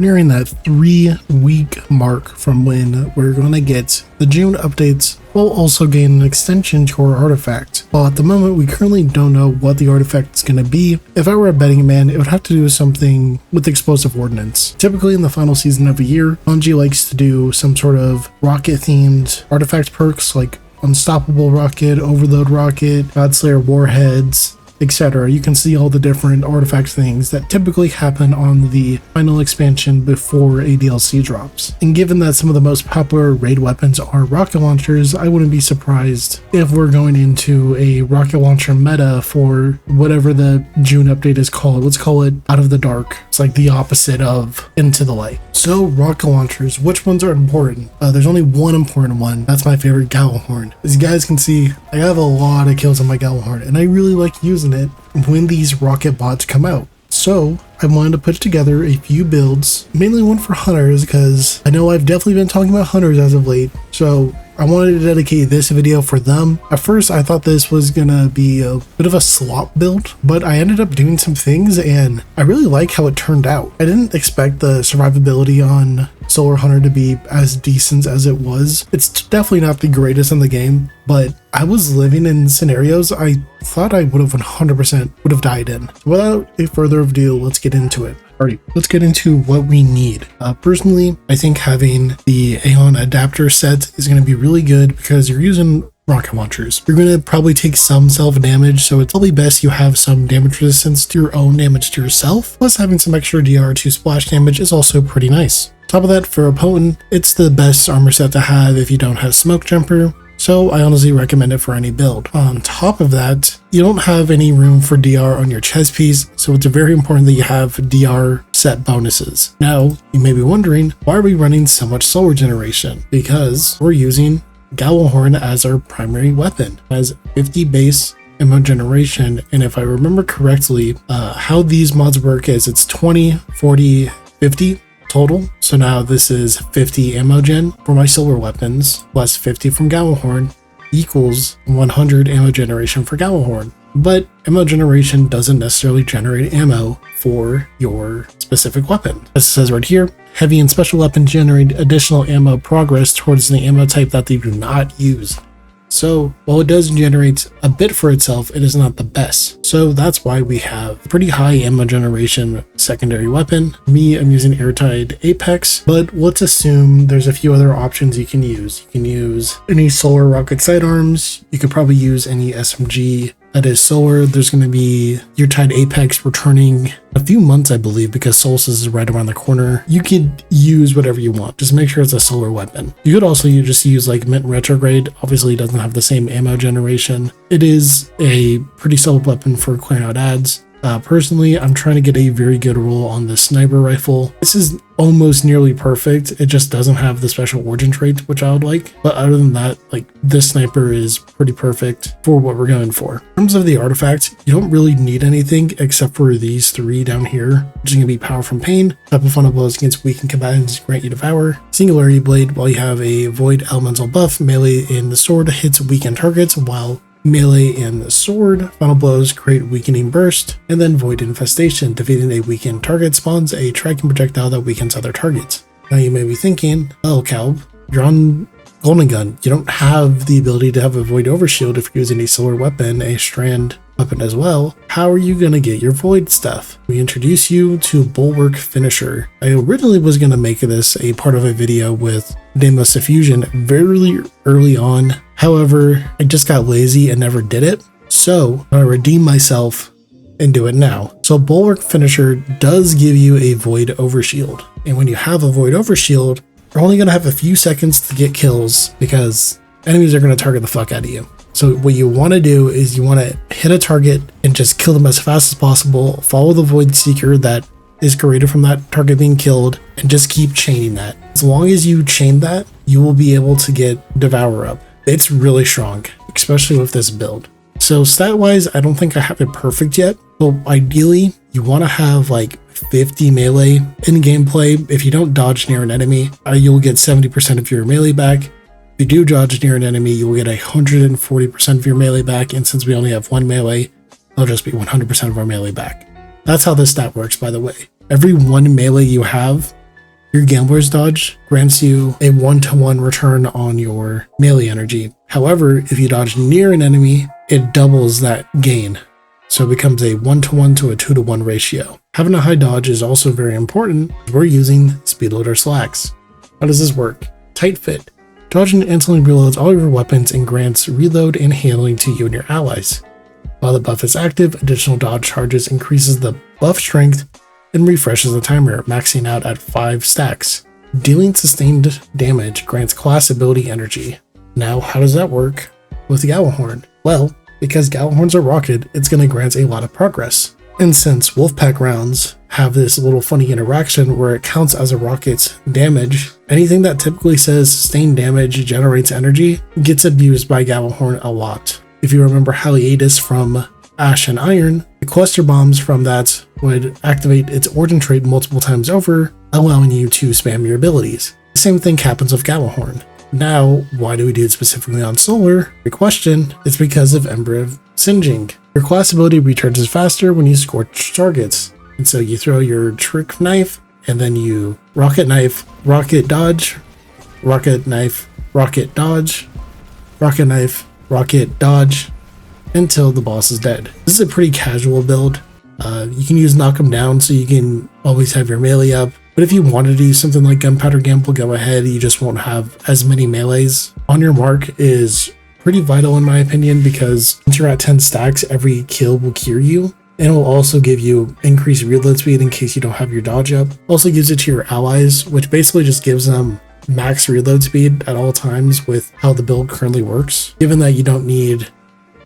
nearing that 3-week mark from when we're going to get the June updates, will also gain an extension to our artifact. While at the moment we currently don't know what the artifact is going to be, if I were a betting man, it would have to do something with explosive ordnance. Typically in the final season of a year, Bungie likes to do some sort of rocket themed artifact perks like Unstoppable Rocket, Overload Rocket, Godslayer Warheads, etc. You can see all the different artifact things that typically happen on the final expansion before a DLC drops. And given that some of the most popular raid weapons are rocket launchers, I wouldn't be surprised if we're going into a rocket launcher meta for whatever the June update is called. Let's call it Out of the Dark. It's like the opposite of Into the Light. So rocket launchers, which ones are important? There's only one important one. That's my favorite, Gallahorn. As you guys can see, I have a lot of kills on my Gallahorn, and I really like using it when these rocket bots come out. So I wanted to put together a few builds, mainly one for hunters, because I know I've definitely been talking about hunters as of late. So I wanted to dedicate this video for them. At first, I thought this was gonna be a bit of a slop build, but I ended up doing some things and I really like how it turned out. I didn't expect the survivability on Solar Hunter to be as decent as it was. It's definitely not the greatest in the game, but I was living in scenarios I thought I would have 100% would have died in. Without a further ado, let's get into it. Alright, let's get into what we need. Personally, I think having the Aeon adapter set is going to be really good because you're using rocket launchers. You're going to probably take some self-damage, so it's probably best you have some damage resistance to your own damage to yourself, plus having some extra DR2 splash damage is also pretty nice. Top of that, for a potent, it's the best armor set to have if you don't have Smoke Jumper, so I honestly recommend it for any build. On top of that, you don't have any room for DR on your chest piece, so it's very important that you have DR set bonuses. Now, you may be wondering, why are we running so much solar generation? Because we're using Gallahorn as our primary weapon. It has 50 base ammo generation, and if I remember correctly, how these mods work is it's 20, 40, 50 total. So now this is 50 ammo gen for my solar weapons plus 50 from Gallahorn equals 100 ammo generation for Gallahorn. But ammo generation doesn't necessarily generate ammo for your specific weapon. As it says right here, heavy and special weapons generate additional ammo progress towards the ammo type that they do not use. So while it does generate a bit for itself, it is not the best. So that's why we have pretty high ammo generation secondary weapon. Me, I'm using Airtide Apex, but let's assume there's a few other options you can use. You can use any solar rocket sidearms. You could probably use any SMG that is solar. There's going to be your Tide Apex returning a few months, I believe, because Solstice is right around the corner. You could use whatever you want. Just make sure it's a solar weapon. You could also just use like Mint Retrograde. Obviously, it doesn't have the same ammo generation. It is a pretty solid weapon for clearing out ads. Personally, I'm trying to get a very good roll on the sniper rifle. This is almost nearly perfect. It just doesn't have the special origin trait, which I would like. But other than that, like, this sniper is pretty perfect for what we're going for. In terms of the artifacts, you don't really need anything except for these three down here, which is going to be Power from Pain, Type of Funnel Blows against weakened combatants, grant you Devour, Singularity Blade, while you have a Void Elemental buff, melee in the sword hits weakened targets, while melee in the sword, Final Blows create Weakening Burst, and then Void Infestation. Defeating a weakened target spawns a tracking projectile that weakens other targets. Now you may be thinking, oh Calb, you're on Golden Gun. You don't have the ability to have a Void Overshield if you're using a solar weapon, a strand weapon as well. How are you going to get your Void stuff? We introduce you to Bulwark Finisher. I originally was going to make this a part of a video with Deimos Diffusion very early on. However, I just got lazy and never did it. So I redeem myself and do it now. So Bulwark Finisher does give you a Void Overshield. And when you have a Void Overshield, you're only going to have a few seconds to get kills because enemies are going to target the fuck out of you. So what you want to do is you want to hit a target and just kill them as fast as possible. Follow the Void Seeker that is created from that target being killed and just keep chaining that. As long as you chain that, you will be able to get Devour up. It's really strong, especially with this build. So stat-wise, I don't think I have it perfect yet, but ideally, you want to have like 50 melee in gameplay. If you don't dodge near an enemy, you'll get 70% of your melee back. If you do dodge near an enemy, you will get 140% of your melee back, and since we only have one melee, it'll just be 100% of our melee back. That's how this stat works, by the way. Every one melee you have Your Gambler's Dodge grants you a 1-to-1 return on your melee energy. However, if you dodge near an enemy, it doubles that gain. So it becomes a 1-to-1 to a 2-to-1 ratio. Having a high dodge is also very important. We're using speed loader slacks. How does this work? Tight fit. Dodging instantly reloads all your weapons and grants reload and handling to you and your allies. While the buff is active, additional dodge charges increases the buff strength and refreshes the timer, maxing out at 5 stacks. Dealing sustained damage grants class ability energy. Now, how does that work with the Gjallarhorn? Well, because Gjallarhorns are rocket, it's going to grant a lot of progress. And since Wolfpack rounds have this little funny interaction where it counts as a rocket's damage, anything that typically says sustained damage generates energy gets abused by Gjallarhorn a lot. If you remember Hiatus from Ash and Iron, the cluster bombs from that would activate its origin trait multiple times over, allowing you to spam your abilities. The same thing happens with Gjallarhorn. Now, why do we do it specifically on Solar? Good question. It's because of Ember of Singeing. Your class ability recharges faster when you scorch targets. And so you throw your trick knife, and then you rocket knife, rocket dodge, rocket knife, rocket dodge, rocket knife, rocket dodge, until the boss is dead. This is a pretty casual build. You can use knock 'em down so you can always have your melee up. But if you wanted to use something like Gunpowder Gamble, go ahead. You just won't have as many melees. On your mark is pretty vital in my opinion, because once you're at 10 stacks, every kill will cure you. And it will also give you increased reload speed in case you don't have your dodge up. Also gives it to your allies, which basically just gives them max reload speed at all times with how the build currently works. Given that you don't need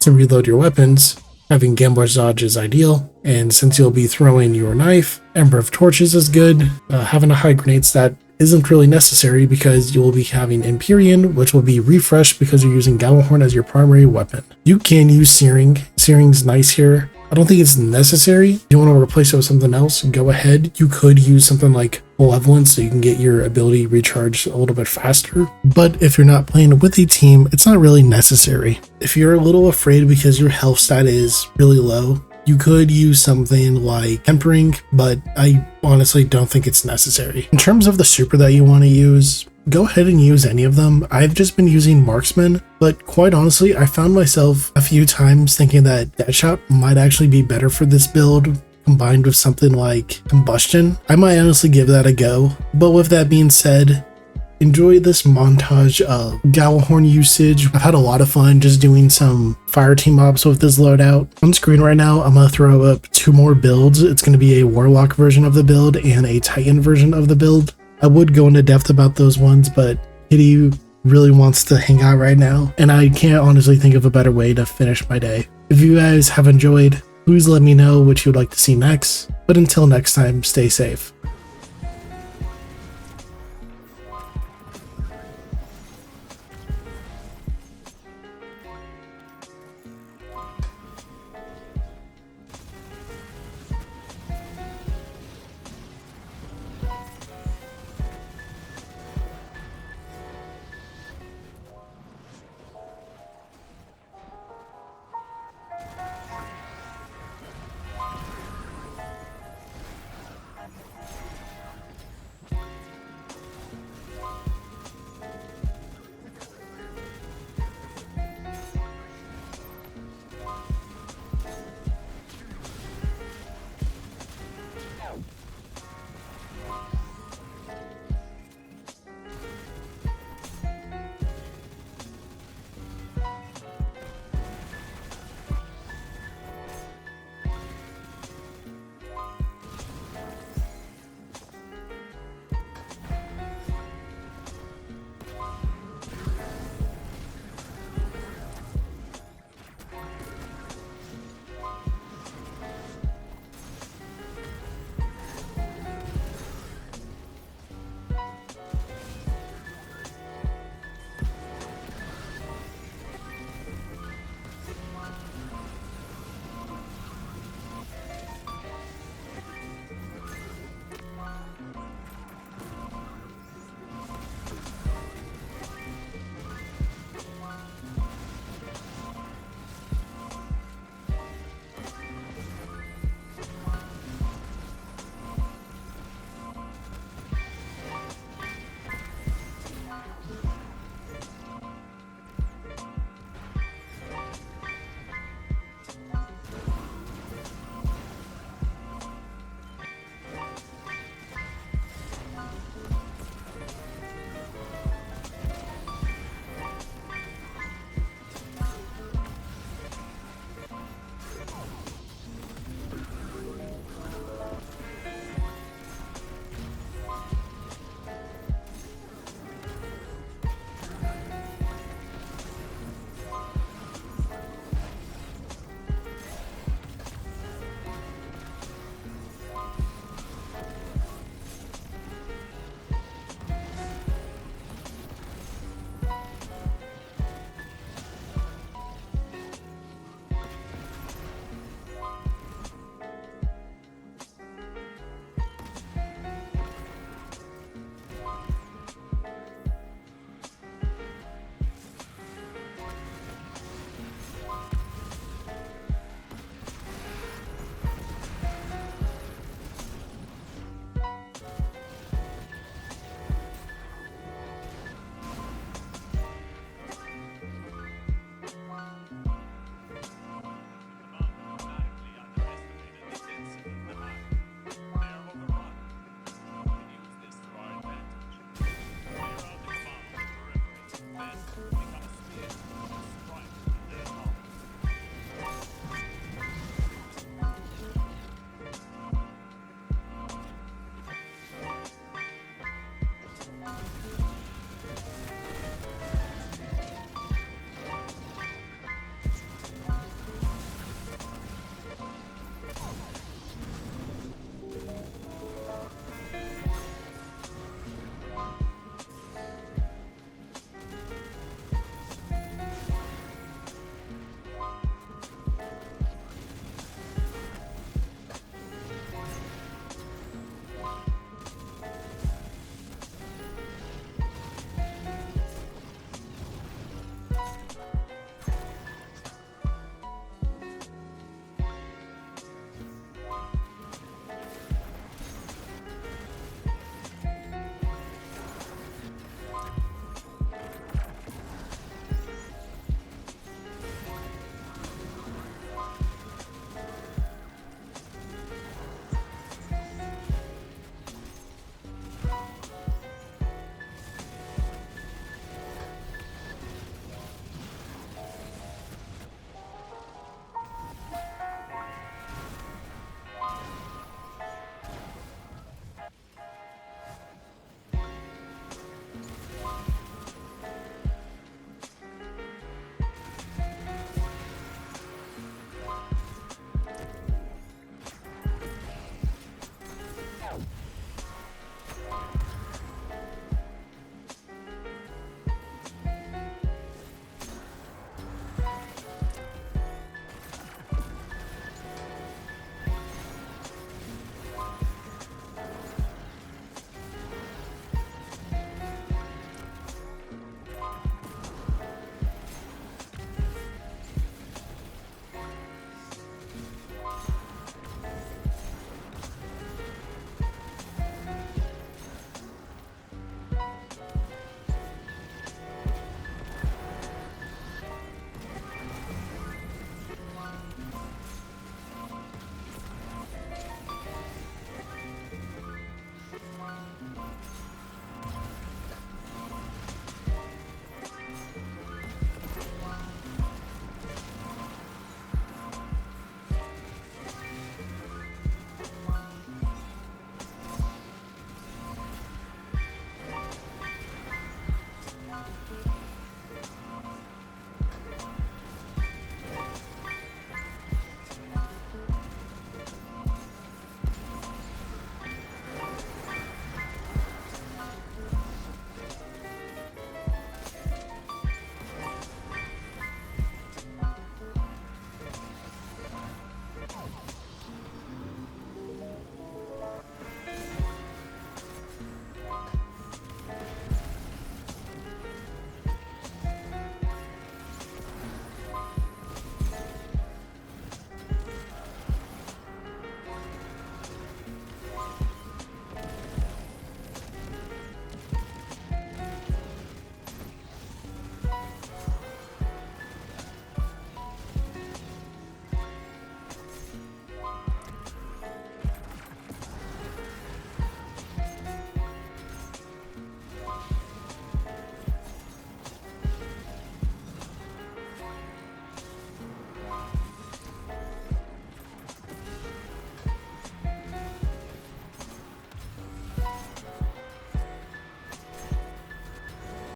to reload your weapons, having Gambler's Dodge is ideal. And since you'll be throwing your knife, Ember of Torches is good. Having a high grenade stat isn't really necessary because you will be having Empyrean, which will be refreshed because you're using Gjallarhorn as your primary weapon. You can use Searing. Searing's nice here. I don't think it's necessary. If you want to replace it with something else, go ahead. You could use something like Malevolence so you can get your ability recharged a little bit faster. But if you're not playing with a team, it's not really necessary. If you're a little afraid because your health stat is really low, you could use something like Tempering, but I honestly don't think it's necessary. In terms of the super that you want to use, go ahead and use any of them. I've just been using Marksman, but quite honestly, I found myself a few times thinking that Deadshot might actually be better for this build, combined with something like Combustion. I might honestly give that a go. But with that being said, enjoy this montage of Gjallarhorn usage. I've had a lot of fun just doing some fire team ops with this loadout. On screen right now, I'm going to throw up 2 more builds. It's going to be a Warlock version of the build and a Titan version of the build. I would go into depth about those ones, but Kitty really wants to hang out right now, and I can't honestly think of a better way to finish my day. If you guys have enjoyed, please let me know what you would like to see next. But until next time, stay safe.